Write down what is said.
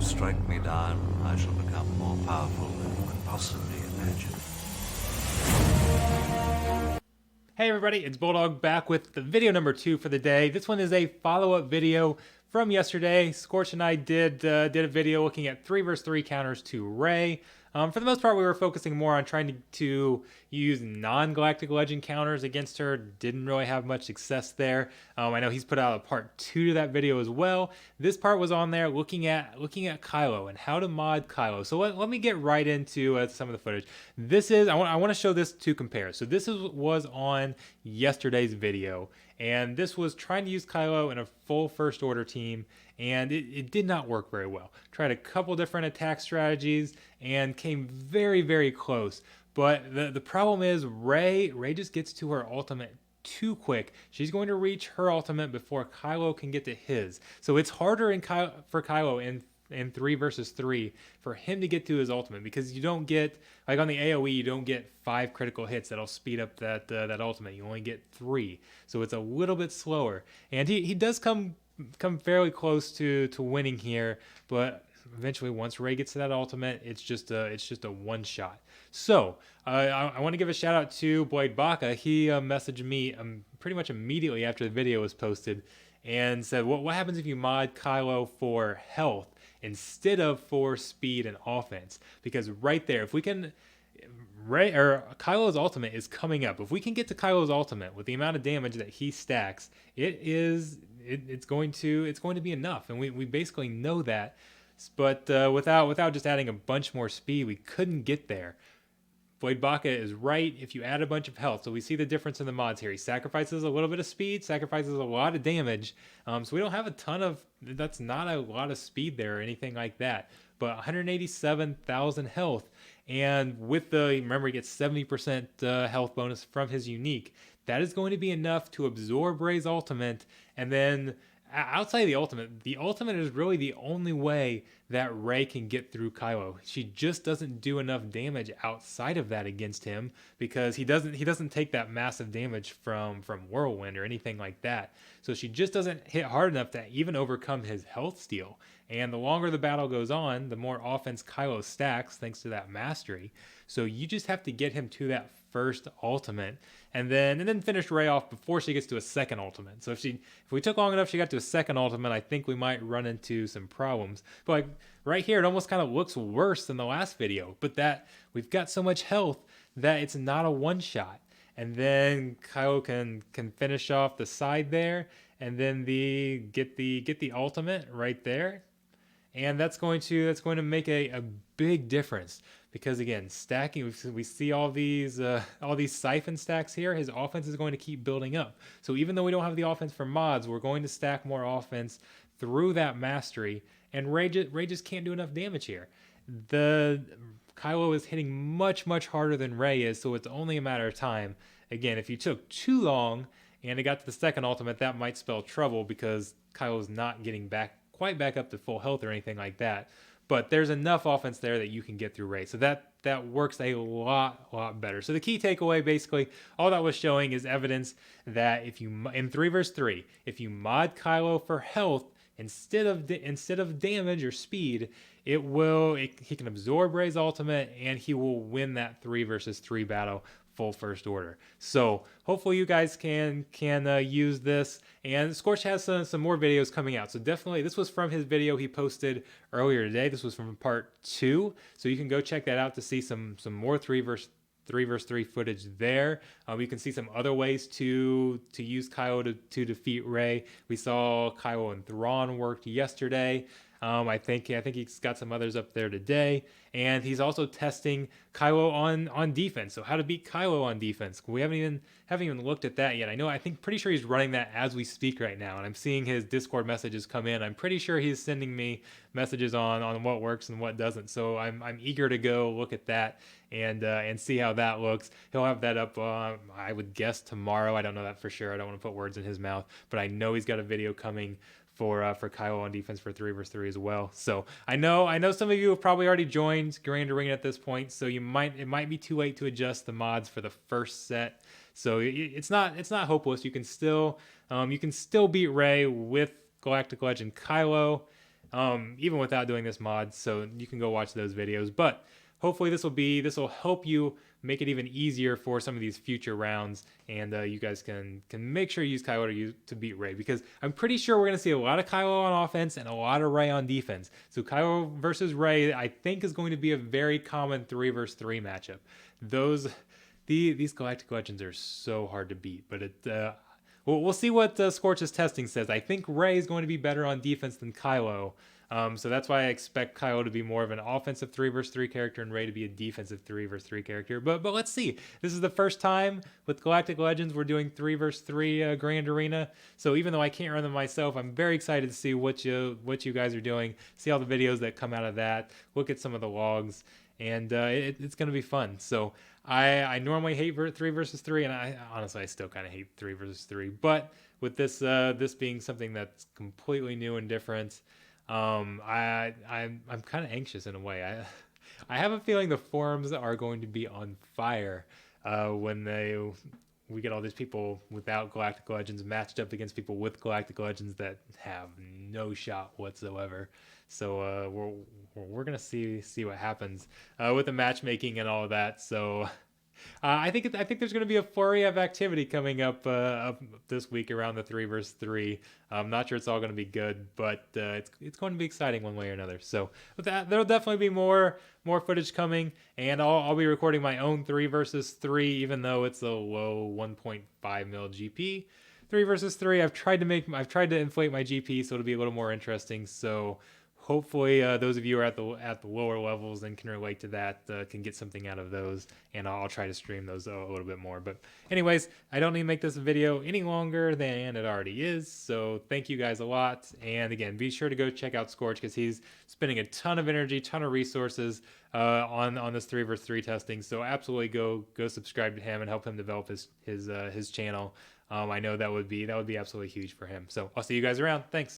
strike me down, I shall become more powerful than you could possibly imagine. Hey everybody, it's Bulldog back with the video number 2 for the day. This one is a follow-up video from yesterday. Scorch and I did a video looking at 3 vs 3 counters to Rey. For the most part, we were focusing more on trying to use non-Galactic Legend counters against her. Didn't really have much success there. I know he's put out a part 2 to that video as well. This part was on there looking at Kylo and how to mod Kylo. So let me get right into some of the footage. This is I want to show this to compare. So this was on yesterday's video, and this was trying to use Kylo in a full First Order team, and it did not work very well. Tried a couple different attack strategies and came very, very close. But the problem is Rey just gets to her ultimate too quick. She's going to reach her ultimate before Kylo can get to his. So it's harder for Kylo in 3 vs 3 for him to get to his ultimate, because you don't get, like on the AoE, you don't get 5 critical hits that'll speed up that ultimate. You only get 3. So it's a little bit slower. And he does come fairly close to winning here, but eventually once Rey gets to that ultimate, it's just a one shot. So I want to give a shout out to Blade Baka. He messaged me pretty much immediately after the video was posted and said, what happens if you mod Kylo for health instead of for speed and offense? Because right there, if we can, Kylo's ultimate is coming up. If we can get to Kylo's ultimate with the amount of damage that he stacks, it's going to be enough, and we basically know that. But without just adding a bunch more speed, we couldn't get there. Blade Baka is right if you add a bunch of health. So we see the difference in the mods here. He sacrifices a little bit of speed, sacrifices a lot of damage. So we don't have a ton of, that's not a lot of speed there or anything like that. But 187,000 health. And with remember he gets 70% health bonus from his unique. That is going to be enough to absorb Rey's ultimate. And then outside of the ultimate is really the only way that Rey can get through Kylo. She just doesn't do enough damage outside of that against him, because he doesn't take that massive damage from Whirlwind or anything like that. So she just doesn't hit hard enough to even overcome his health steal. And the longer the battle goes on, the more offense Kylo stacks thanks to that mastery. So you just have to get him to that first ultimate and then finish Rey off before she gets to a second ultimate. So if we took long enough she got to a second ultimate, I think we might run into some problems. But like right here, it almost kind of looks worse than the last video, but that we've got so much health that it's not a one shot. And then Kylo can finish off the side there, and then get the ultimate right there. And that's going to make a big difference, because again, stacking, we see all these siphon stacks here. His offense is going to keep building up. So even though we don't have the offense for mods, we're going to stack more offense through that mastery. And Rey just can't do enough damage here. Kylo is hitting much harder than Rey is, so it's only a matter of time. Again, if you took too long and it got to the second ultimate, that might spell trouble, because Kylo's not getting quite back up to full health or anything like that. But there's enough offense there that you can get through Rey. So that works a lot better. So the key takeaway, basically, all that was showing is evidence that if you, in 3 vs 3, if you mod Kylo for health instead of damage or speed, he can absorb Rey's ultimate, and he will win that 3 vs 3 battle full First Order. So hopefully you guys can use this. And Scorch has some more videos coming out. So definitely, this was from his video he posted earlier today. This was from part 2. So you can go check that out to see some more 3 vs 3 footage there. You can see some other ways to use Kylo to defeat Rey. We saw Kylo and Thrawn worked yesterday. I think he's got some others up there today, and he's also testing Kylo on defense. So how to beat Kylo on defense? We haven't even looked at that yet. Pretty sure he's running that as we speak right now, and I'm seeing his Discord messages come in. I'm pretty sure he's sending me messages on what works and what doesn't. So I'm eager to go look at that and see how that looks. He'll have that up, I would guess tomorrow. I don't know that for sure. I don't want to put words in his mouth, but I know he's got a video coming for Kylo on defense for 3 vs 3 as well. So I know some of you have probably already joined Grand Arena at this point, so it might be too late to adjust the mods for the first set. So it's not hopeless. You can still beat Rey with Galactic Legend Kylo. even without doing this mod. So you can go watch those videos. But hopefully this will help you make it even easier for some of these future rounds, and you guys can make sure you use Kylo to beat Rey, because I'm pretty sure we're gonna see a lot of Kylo on offense and a lot of Rey on defense. So Kylo versus Rey, I think, is going to be a very common 3 versus 3 matchup. These Galactic Legends are so hard to beat, but we'll see what Scorch's testing says. I think Rey is going to be better on defense than Kylo. So that's why I expect Kylo to be more of an offensive 3 versus 3 character and Rey to be a defensive 3 versus 3 character. But let's see. This is the first time with Galactic Legends we're doing 3 versus 3 Grand Arena. So even though I can't run them myself, I'm very excited to see what you guys are doing. See all the videos that come out of that. Look at some of the logs, and it's going to be fun. So I normally hate 3 versus 3, and I honestly still kind of hate 3 versus 3. But with this being something that's completely new and different, I'm kind of anxious in a way. I have a feeling the forums are going to be on fire when we get all these people without Galactic Legends matched up against people with Galactic Legends that have no shot whatsoever. So we're gonna see what happens with the matchmaking and all of that. So I think there's going to be a flurry of activity coming up this week around the 3 versus 3. I'm not sure it's all going to be good, but it's going to be exciting one way or another. So with that, there'll definitely be more footage coming, and I'll be recording my own 3 versus 3, even though it's a low 1.5 mil GP. 3 versus 3. I've tried to inflate my GP so it'll be a little more interesting. So hopefully those of you who are at the lower levels and can relate to that can get something out of those, and I'll try to stream those a little bit more. But anyways, I don't need to make this video any longer than it already is, so thank you guys a lot. And again, be sure to go check out Scorch, because he's spending a ton of energy, ton of resources on this 3 versus 3 testing. So absolutely go subscribe to him and help him develop his channel. I know that would be absolutely huge for him. So I'll see you guys around. Thanks.